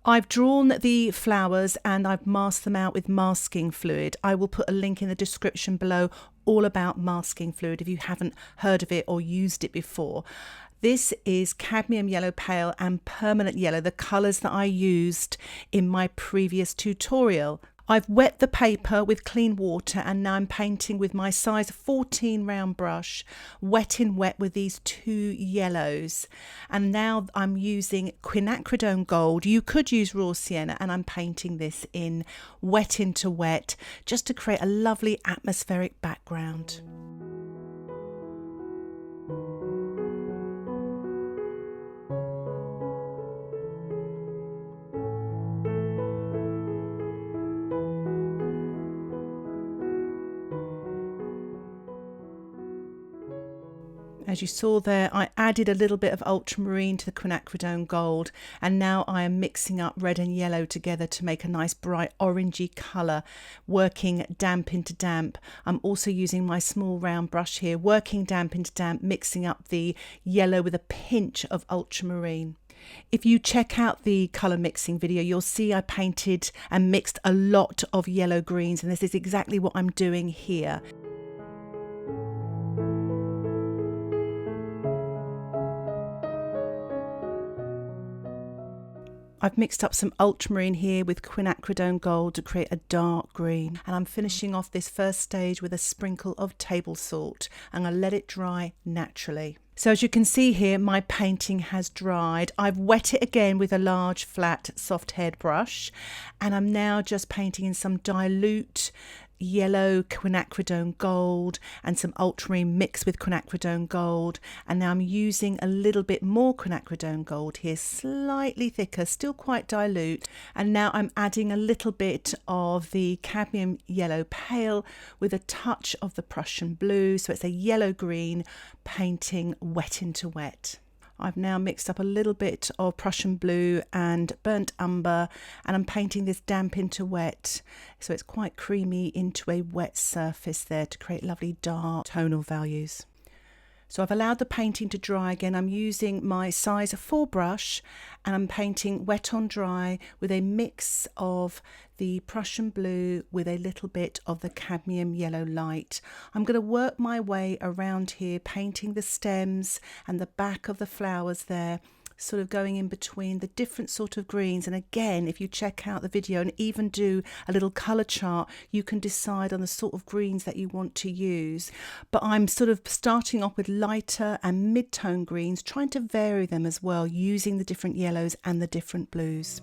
I've drawn the flowers and I've masked them out with masking fluid. I will put a link in the description below all about masking fluid if you haven't heard of it or used it before. This is cadmium yellow pale and permanent yellow, the colours that I used in my previous tutorial. I've wet the paper with clean water and now I'm painting with my size 14 round brush, wet in wet with these two yellows. And now I'm using quinacridone gold. You could use raw sienna, and I'm painting this in wet into wet just to create a lovely atmospheric background. As you saw there, I added a little bit of ultramarine to the quinacridone gold, and now I am mixing up red and yellow together to make a nice bright orangey colour, working damp into damp. I'm also using my small round brush here, working damp into damp, mixing up the yellow with a pinch of ultramarine. If you check out the colour mixing video, you'll see I painted and mixed a lot of yellow greens, and this is exactly what I'm doing here. I've mixed up some ultramarine here with quinacridone gold to create a dark green, and I'm finishing off this first stage with a sprinkle of table salt. I'm going to let it dry naturally. So as you can see here, my painting has dried. I've wet it again with a large flat soft haired brush, and I'm now just painting in some dilute yellow quinacridone gold and some ultramarine mixed with quinacridone gold, and now I'm using a little bit more quinacridone gold here, slightly thicker, still quite dilute, and now I'm adding a little bit of the cadmium yellow pale with a touch of the Prussian blue, so it's a yellow green painting wet into wet. I've now mixed up a little bit of Prussian blue and burnt umber, and I'm painting this damp into wet, so it's quite creamy into a wet surface there to create lovely dark tonal values. So I've allowed the painting to dry again. I'm using my size 4 brush and I'm painting wet on dry with a mix of the Prussian blue with a little bit of the cadmium yellow light. I'm going to work my way around here, painting the stems and the back of the flowers there, sort of going in between the different sort of greens. And again, if you check out the video and even do a little colour chart, you can decide on the sort of greens that you want to use. But I'm sort of starting off with lighter and mid-tone greens, trying to vary them as well, using the different yellows and the different blues.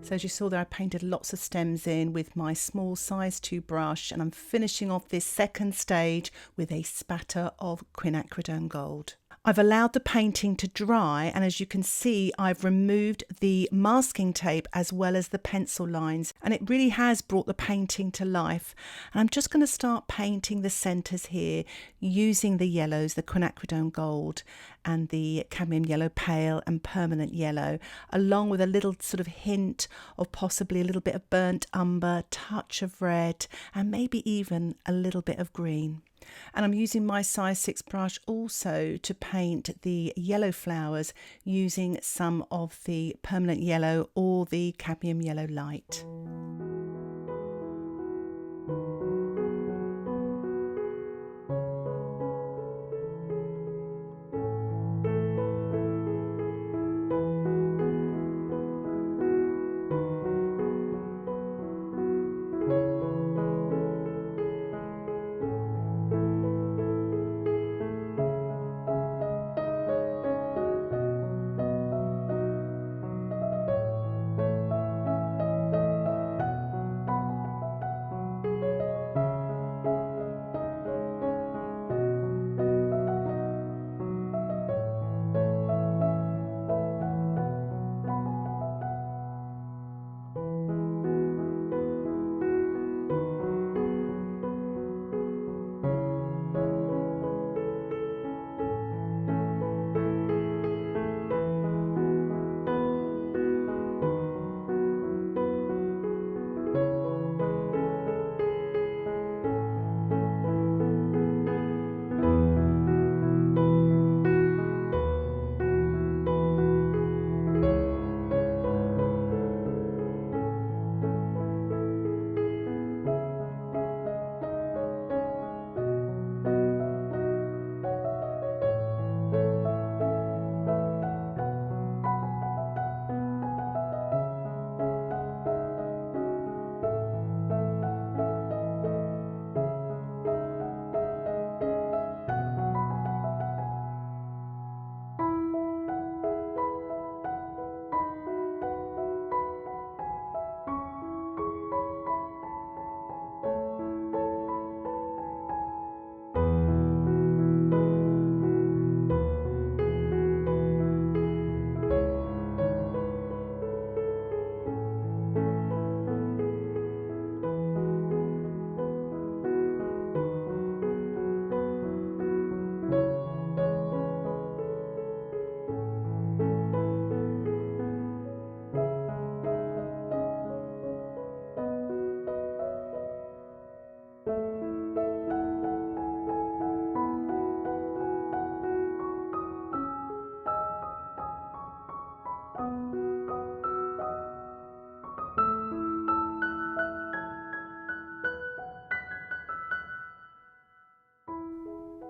So as you saw there, I painted lots of stems in with my small size 2 brush, and I'm finishing off this second stage with a spatter of quinacridone gold. I've allowed the painting to dry, and as you can see, I've removed the masking tape as well as the pencil lines, and it really has brought the painting to life. And I'm just going to start painting the centres here using the yellows, the quinacridone gold and the cadmium yellow pale and permanent yellow, along with a little sort of hint of possibly a little bit of burnt umber, touch of red, and maybe even a little bit of green. And I'm using my size 6 brush also to paint the yellow flowers using some of the permanent yellow or the cadmium yellow light.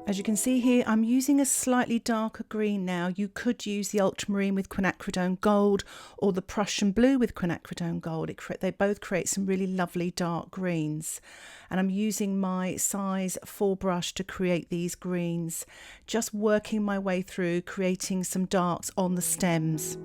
As you can see here, I'm using a slightly darker green now. You could use the Ultramarine with quinacridone gold or the Prussian blue with quinacridone gold. They both create some really lovely dark greens. And I'm using my size 4 brush to create these greens, just working my way through, creating some darks on the stems.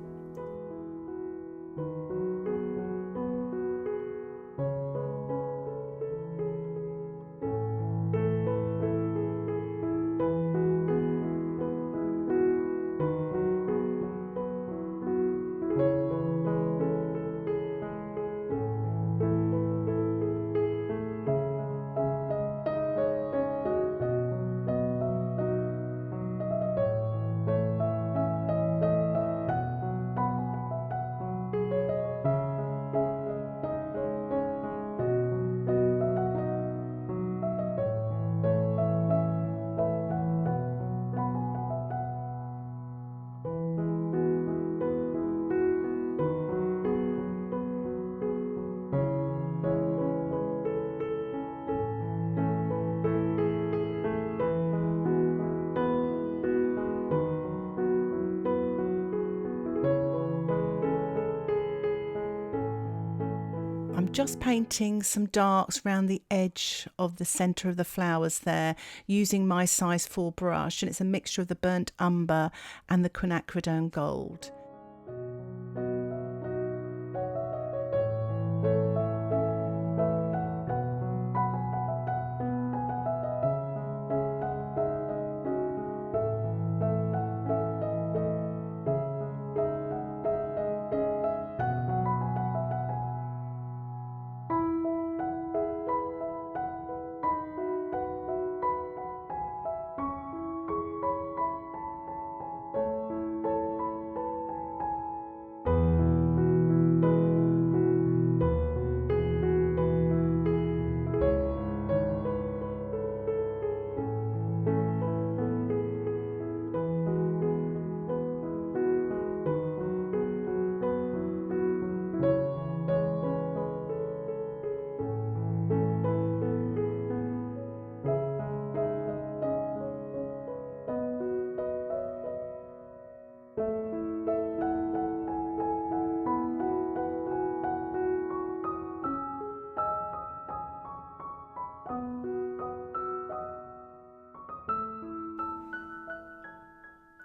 I'm just painting some darks around the edge of the centre of the flowers there using my size 4 brush, and it's a mixture of the burnt umber and the quinacridone gold.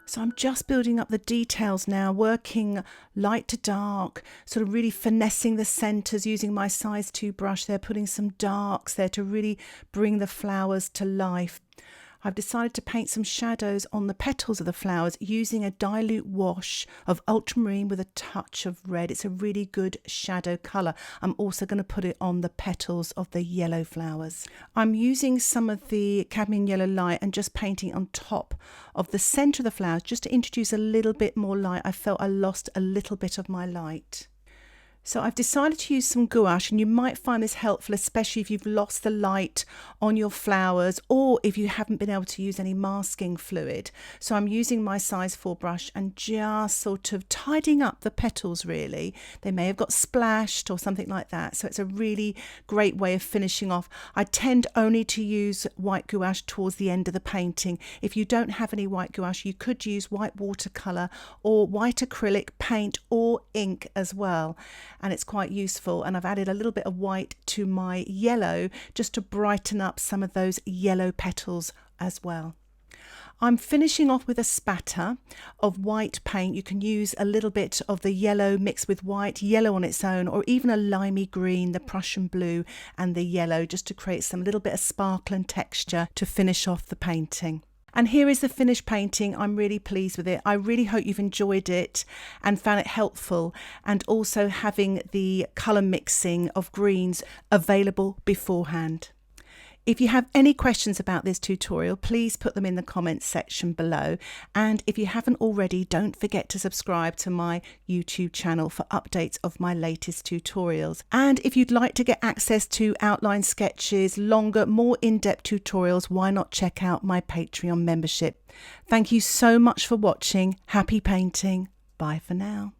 So I'm just building up the details now, working light to dark, sort of really finessing the centres using my size 2 brush there, putting some darks there to really bring the flowers to life. I've decided to paint some shadows on the petals of the flowers using a dilute wash of ultramarine with a touch of red. It's a really good shadow colour. I'm also going to put it on the petals of the yellow flowers. I'm using some of the cadmium yellow light and just painting on top of the centre of the flowers just to introduce a little bit more light. I felt I lost a little bit of my light. So I've decided to use some gouache, and you might find this helpful, especially if you've lost the light on your flowers or if you haven't been able to use any masking fluid. So I'm using my size 4 brush and just sort of tidying up the petals really. They may have got splashed or something like that. So it's a really great way of finishing off. I tend only to use white gouache towards the end of the painting. If you don't have any white gouache, you could use white watercolour or white acrylic paint or ink as well. And it's quite useful, and I've added a little bit of white to my yellow just to brighten up some of those yellow petals as well. I'm finishing off with a spatter of white paint. You can use a little bit of the yellow mixed with white, yellow on its own, or even a limey green, the Prussian blue and the yellow, just to create some little bit of sparkle and texture to finish off the painting. And here is the finished painting. I'm really pleased with it. I really hope you've enjoyed it and found it helpful, and also having the colour mixing of greens available beforehand. If you have any questions about this tutorial, please put them in the comments section below. And if you haven't already, don't forget to subscribe to my YouTube channel for updates of my latest tutorials. And if you'd like to get access to outline sketches, longer, more in-depth tutorials, why not check out my Patreon membership? Thank you so much for watching. Happy painting. Bye for now.